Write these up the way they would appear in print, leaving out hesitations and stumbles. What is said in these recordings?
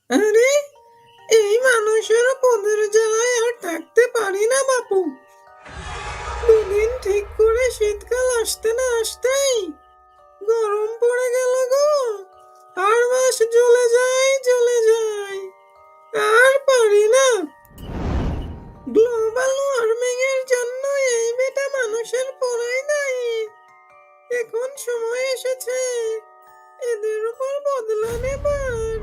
আরে, এই মানুষের পদের জ্বালায় আর থাকতে পারি না বাপু। দুদিন ঠিক করে শীতকাল আসতে না আসতেই গরম পড়ে গেল গো। আর মাস জ্বলে যায় জ্বলে যায়, আর পারি না। গ্লোবাল ওয়ার্মিং এর জন্য এই বেটা মানুষের পড়াই নাই। এখন সময় এসেছে এদের উপর বদলা নেবার।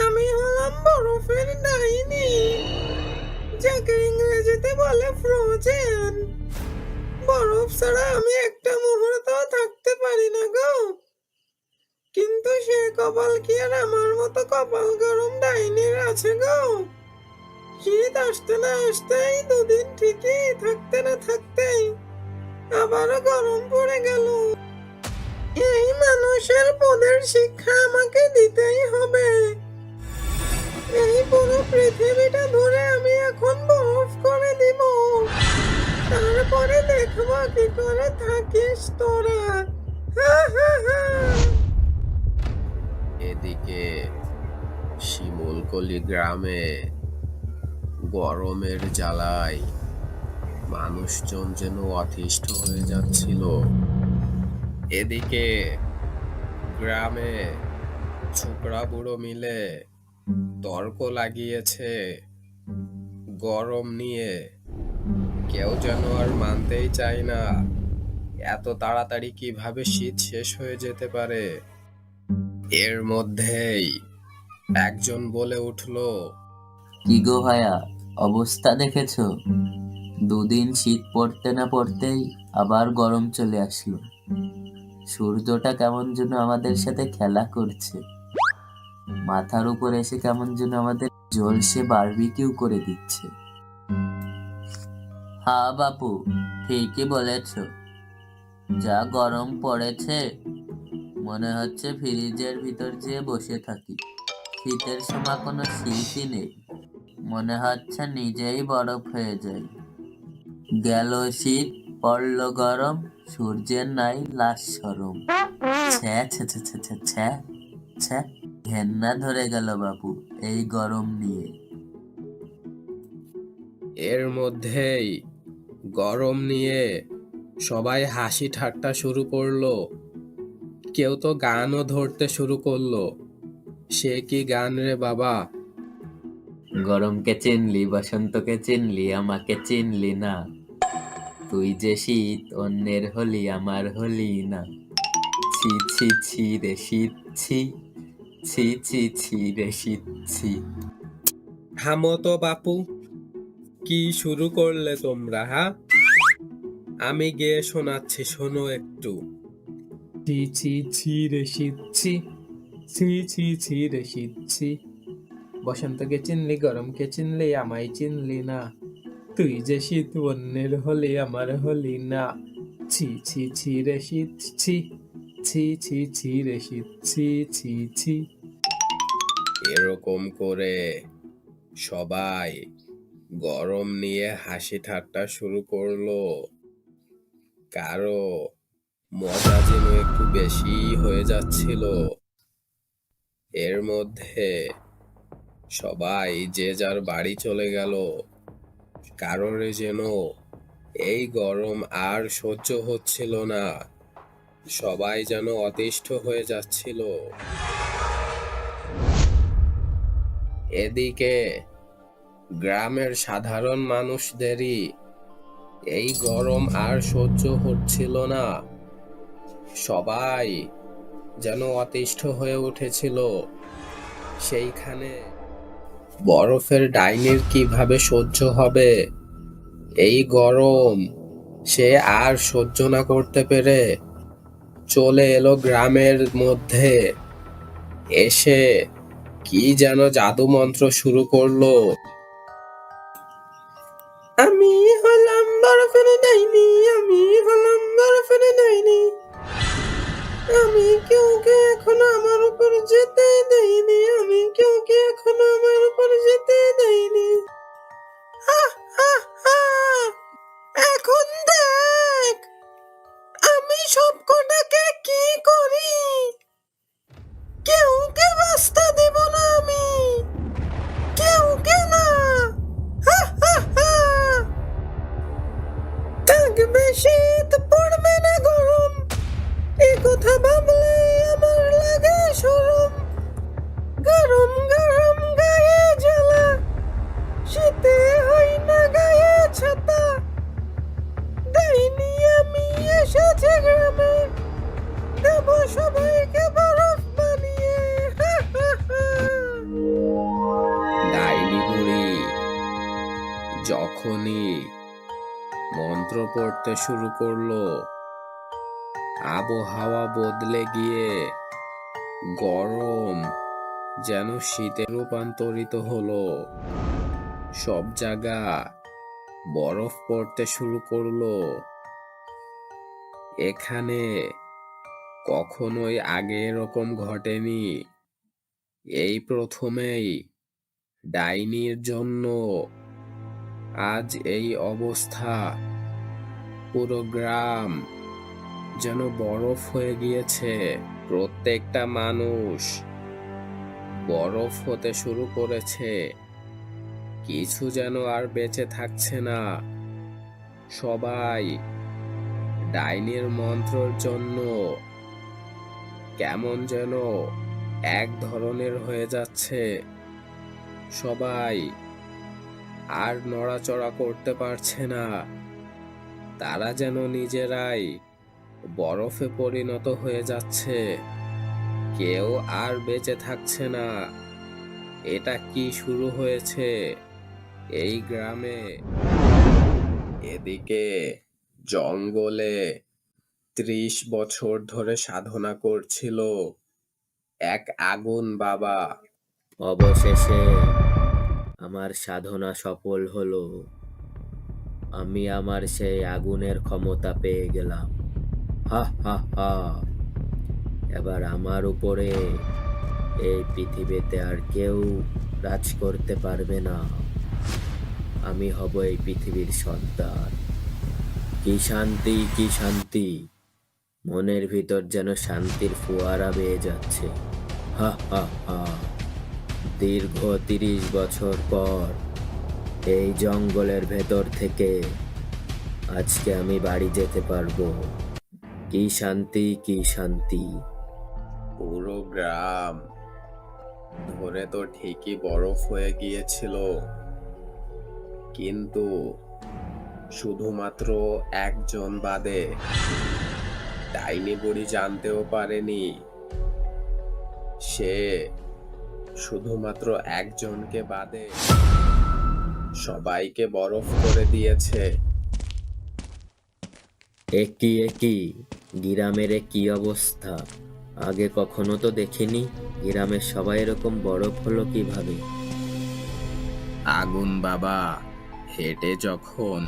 আমি হলাম বরফের ডাইনি, যাকে ইংরেজিতে বলে ফ্রোজেন। বরফ ছাড়া আমি একটা মুহূর্ত থাকতে পারি না গো। কিন্তু সে কপাল কি আর আমার মতো কপাল গরম ডাইনির আছে গো? শীত আসতে না আসতেই দুদিন ঠিকই থাকতে না থাকতেই আবারও গরম পড়ে গেল। এই মানুষের পদের শিক্ষা আমাকে দিতেই হবে। এই পুরো পৃথিবীটা ধরে আমি এখন বরফ করে দিব, তারপরে দেখবো কি করে থাকিস তোরা। হা হা হা। এদিকে শিমুলকলি গ্রামে গরমের জ্বালায় মানুষজন যেন অতিষ্ঠ হয়ে যাচ্ছিল। এদিকে গ্রামে ছোকরা বুড়ো মিলে তর্ক লাগিয়েছে গরম নিয়ে। কেউ যেন আর মানতেই চায় না এত তাড়াতাড়ি কিভাবে শীত শেষ হয়ে যেতে পারে। এর মধ্যেই একজন বলে উঠলো, কি গো ভাইয়া, অবস্থা দেখেছো? দুদিন শীত পড়তে না পড়তেই আবার গরম চলে আসলো। সূর্যটা কেমন যেন আমাদের সাথে খেলা করছে, মাথার উপর এসে কেমন যেন আমাদের ঝলসে বারবিকিউ করে দিচ্ছে। হ্যাঁ বাপু, ঠিকই বলেছ। যা গরম পড়েছে, মনে হচ্ছে ফ্রিজের ভিতর যেয়ে বসে থাকি। শীতের সময় কোনো শীতই নেই, মনে হচ্ছে নিজেই বরফ হয়ে যায়। গেল শীত, পড়ল গরম, সূর্যের নাই লাজ শরম। ছ্যা ছ্যা ছ্যা ছ্যা ছ্যা ছ্যা ছ্যা। ঘেন্না ধরে গেল বাপু এই গরম নিয়ে। এর মধ্যেই গরম নিয়ে সবাই হাসি ঠাট্টা শুরু করলো। কেউ তো গানও ধরতে শুরু করলো। সে কি গান রে বাবা! গরমকে চিনলি, বসন্তকে চিনলি, আমাকে চিনলি না। তুই যে শীত, অন্যের হলি, আমার হলি না। ছি ছি ছি রে শীত ছি, ছি ছি ছি রে শীত ছি। থামো তো বাপু, কি শুরু করলে তোমরা? হ্যাঁ, আমি গেয়ে শোনাচ্ছি, শোনো একটু। ছি ছি ছি রে শীত ছি, ছি ছি ছি রে শীত ছি। বসন্তকে চিনলি, গরমকে চিনলি, আমায় চিনলি না। তুই যে শীত, অন্যের হলি, আমার হলি না। ছি ছি ছি রে শীত ছি, ছি ছি ছি রে শীত ছি ছি ছি। এরকম করে সবাই গরম নিয়ে হাসি ঠাট্টা শুরু করলো। কারো মজা যেন একটু বেশি হয়ে যাচ্ছিল। এর মধ্যে সবাই যে যার বাড়ি চলে গেল। কারোর যেন এই গরম আর সহ্য হচ্ছিল না, সবাই যেন অতিষ্ঠ হয়ে যাচ্ছিল। এদিকে গ্রামের সাধারণ মানুষদেরই এই গরম আর সহ্য হচ্ছিল না, সবাই যেন অতিষ্ঠ হয়ে উঠেছিল। সেইখানে বরফের ডাইনির কিভাবে সহ্য হবে এই গরম? সে আর সহ্য না করতে পেরে চলে এলো গ্রামের মধ্যে। এসে কি যেন জাদু মন্ত্র শুরু করলো। আমি হলাম বরফের ডাইনি, আমি হলাম বরফের ডাইনি। আমি কেউকে এখনো আমার উপর যেতে দেইনি, আমি কেউকে এখনো আমার উপর যেতে দেইনি। হা হা হা। এখন দেখ আমি সব কটাকে কি করি। কথা ভাবলে আমার লাগে শরম, গরম গরম গায়ে জ্বালা, শীতে হয় না গায়ে ছাতা, ডাইনি আমি এসেছে গ্রামে, দেব সবাইকে বরফ বানিয়ে। হা, হা, হা। ডাইনি বুড়ি যখনই মন্ত্র পড়তে শুরু করলো, আবহাওয়া বদলে গিয়ে গরম যেন শীতে রূপান্তরিত হলো। সব জায়গা বরফ পড়তে শুরু করলো। এখানে কখনোই আগে এরকম ঘটেনি। এই প্রথমেই ডাইনির জন্য আজ এই অবস্থা। পুরো গ্রাম যেন বরফ হয়ে গিয়েছে। প্রত্যেকটা মানুষ বরফ হতে শুরু করেছে। কিছু যেন আর বেঁচে থাকছে না। সবাই ডাইনির মন্ত্রের জন্য কেমন যেন এক ধরনের হয়ে যাচ্ছে। সবাই আর নড়াচড়া করতে পারছে না। তারা যেন নিজেরাই বরফে পরিণত হয়ে যাচ্ছে। কেউ আর বেঁচে থাকছে না। এটা কি শুরু হয়েছে এই গ্রামে? এদিকে জঙ্গলে 30 বছর ধরে সাধনা করছিল এক আগুন বাবা। অবশেষে আমার সাধনা সফল হলো। আমি আমার সেই আগুনের ক্ষমতা পেয়ে গেলাম। হা হা হা। এবার আমার উপরে এই পৃথিবীতে আর কেউ রাজ করতে পারবে না। আমি হব এই পৃথিবীর সর্দার। কি শান্তি, কি শান্তি। মনের ভিতর যেন শান্তির ফোয়ারা বেয়ে যাচ্ছে। হা হা হা। দীর্ঘ 30 বছর পর এই জঙ্গলের ভেতর থেকে আজকে আমি বাড়ি যেতে পারবো। কি শান্তি, কি শান্তি। পুরো গ্রাম ধরে তো ঠিকই বরফ হয়ে গিয়েছিল, কিন্তু শুধুমাত্র একজন বাদে। ডাইনি বুড়ি জানতেও পারেনি সে শুধুমাত্র একজনকে বাদে সবাইকে বরফ করে দিয়েছে। একই একই গ্রামের কি অবস্থা? আগে কখনো তো দেখিনি। গ্রামের সবাই এরকম বরফ হলো কিভাবে? আগুন বাবা হেঁটে যখন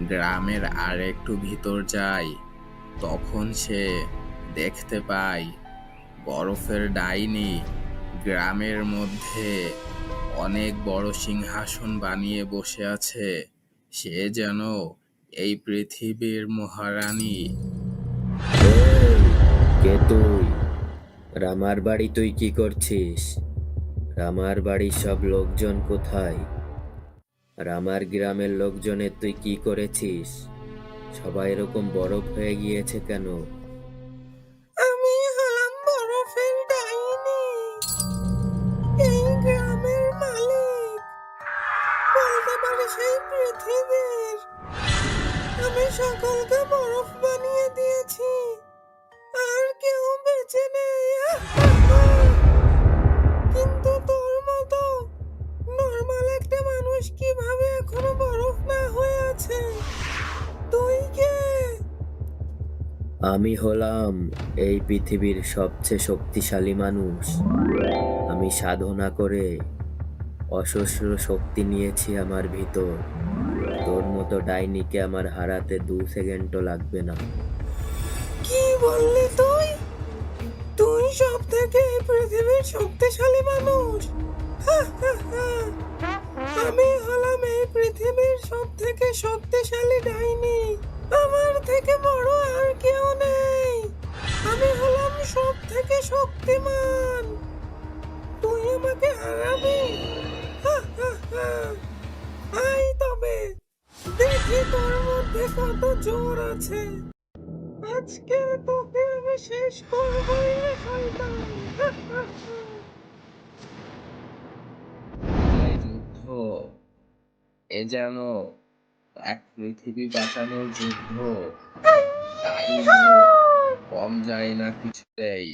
গ্রামের আর একটু ভিতর যায়, তখন সে দেখতে পায় বরফের ডাইনি গ্রামের মধ্যে অনেক বড় সিংহাসন বানিয়ে বসে আছে। সে যেন এই পৃথিবীর মহারানী। এই, কে তুই? রামার বাড়ি তুই কি করছিস? রামার বাড়ির সব লোকজন কোথায়? রামার গ্রামের লোকজনের তুই কি করেছিস? সবাই এরকম বরফ হয়ে গিয়েছে কেন? আমি হলাম বরফের ডাইনি, এই গ্রামের মালিক, বলতে পারিস এই পৃথিবীর। আমি সকলকে বরফ বানিয়ে দিয়েছি, আর কেউ বেঁচে নেই। হা, হা, হা। কিন্তু তোর মতো নর্মাল একটা মানুষ কিভাবে এখনো বরফ না হয়ে আছে? তুই কে? আমি হলাম এই পৃথিবীর সবচেয়ে শক্তিশালী মানুষ। আমি সাধনা করে অজস্র শক্তি নিয়েছি আমার ভিতর। তোর মতো ডাইনিকে আমার হারাতে 2 সেকেন্ডও লাগবে না। কি বললি তুই? তুই সব থেকে এই পৃথিবীর শক্তিশালী মানুষ? হা, হা, হা। আমি হলাম এই পৃথিবীর সব থেকে শক্তিশালী ডাইনি। আমার থেকে বড় আর কেউ নেই। আমি হলাম সব থেকে শক্তিমান। তুই আমাকে হারাবি? হা, হা, হা। আয় তবে দেখি তোর মধ্যে কত জোর আছে। আজকে তোকে আমি শেষ করবই রে শয়তান। এই যুদ্ধ এ যেন এক পৃথিবী বাঁচানোর যুদ্ধ। ডাইনি কম যায় না কিছুতেই।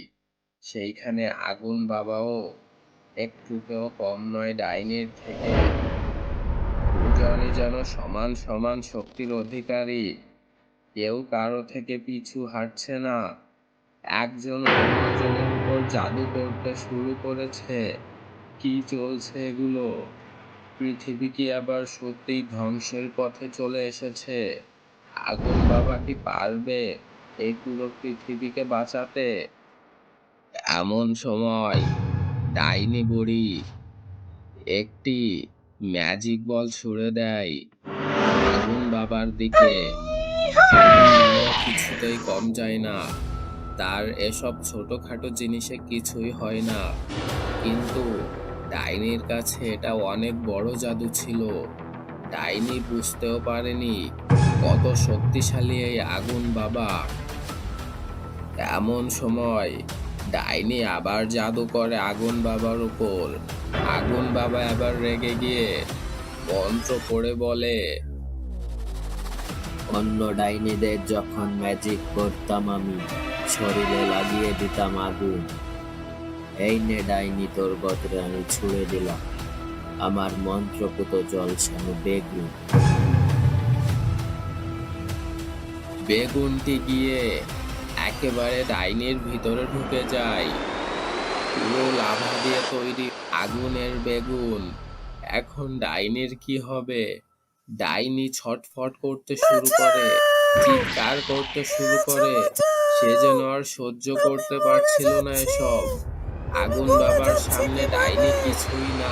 সেইখানে আগুন বাবাও একটুতেও কম নয় ডাইনির থেকে। দুজনই যেন সমান সমান শক্তির অধিকারী। কেউ কারো থেকে পিছু হাঁটছে না। একজন অন্যজনের উপর জাদু করতে শুরু করেছে। কি চলছে এগুলো? পৃথিবী কি আবার সত্যিই ধ্বংসের পথে চলে এসেছে? আগুন বাবা কি পারবে এই পুরো পৃথিবীকে বাঁচাতে? এমন সময় ডাইনি বুড়ি একটি ম্যাজিক বল ছুড়ে দেয় আগুন বাবার দিকে। আগুন বাবা কিছুতেই কম যায় না। তার এসব ছোটখাটো জিনিসে কিছুই হয় না, কিন্তু ডাইনির কাছে এটা অনেক বড় জাদু ছিল। ডাইনি বুঝতেও পারেনি কত শক্তিশালী এই আগুন বাবা। এমন সময় ডাইনি আবার জাদু করে আগুন বাবার উপর। আগুন বাবা আবার রেগে গিয়ে মন্ত্র পড়ে বলে, অন্য ডাইনিদের যখন ম্যাজিক করতাম আমি শরীরে লাগিয়ে দিতাম আগুন। এই নে ডাইনি, তোর বদলে আমি ছুড়ে দিলাম আমার মন্ত্রপুত জলসানো বেগুন। বেগুনটি গিয়ে একেবারে ডাইনির ভিতরে ঢুকে যায়। পুরো লাভা দিয়ে তৈরি আগুনের বেগুন। এখন ডাইনির কি হবে? ডাইনি ছটফট করতে শুরু করে, চিৎকার করতে শুরু করে। সে যেন আর সহ্য করতে পারছিল না এসব। আগুন বাবার সামনে ডাইনি কিছুই না।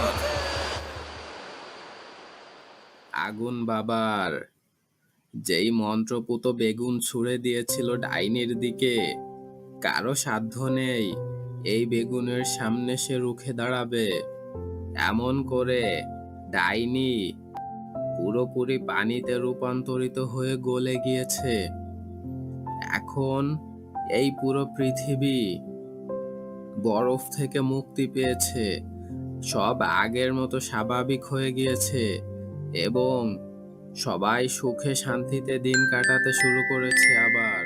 আগুন বাবার যেই মন্ত্রপুত বেগুন ছুঁড়ে দিয়েছিল ডাইনির দিকে, কারো সাধ্য নেই এই বেগুনের সামনে সে রুখে দাঁড়াবে। এমন করে ডাইনি পুরোপুরি পানিতে রূপান্তরিত হয়ে গলে গিয়েছে। এখন এই পুরো পৃথিবী বরফ থেকে মুক্তি পেয়েছে। সব আগের মতো স্বাভাবিক হয়ে গিয়েছে এবং সবাই সুখে শান্তিতে দিন কাটাতে শুরু করেছে আবার।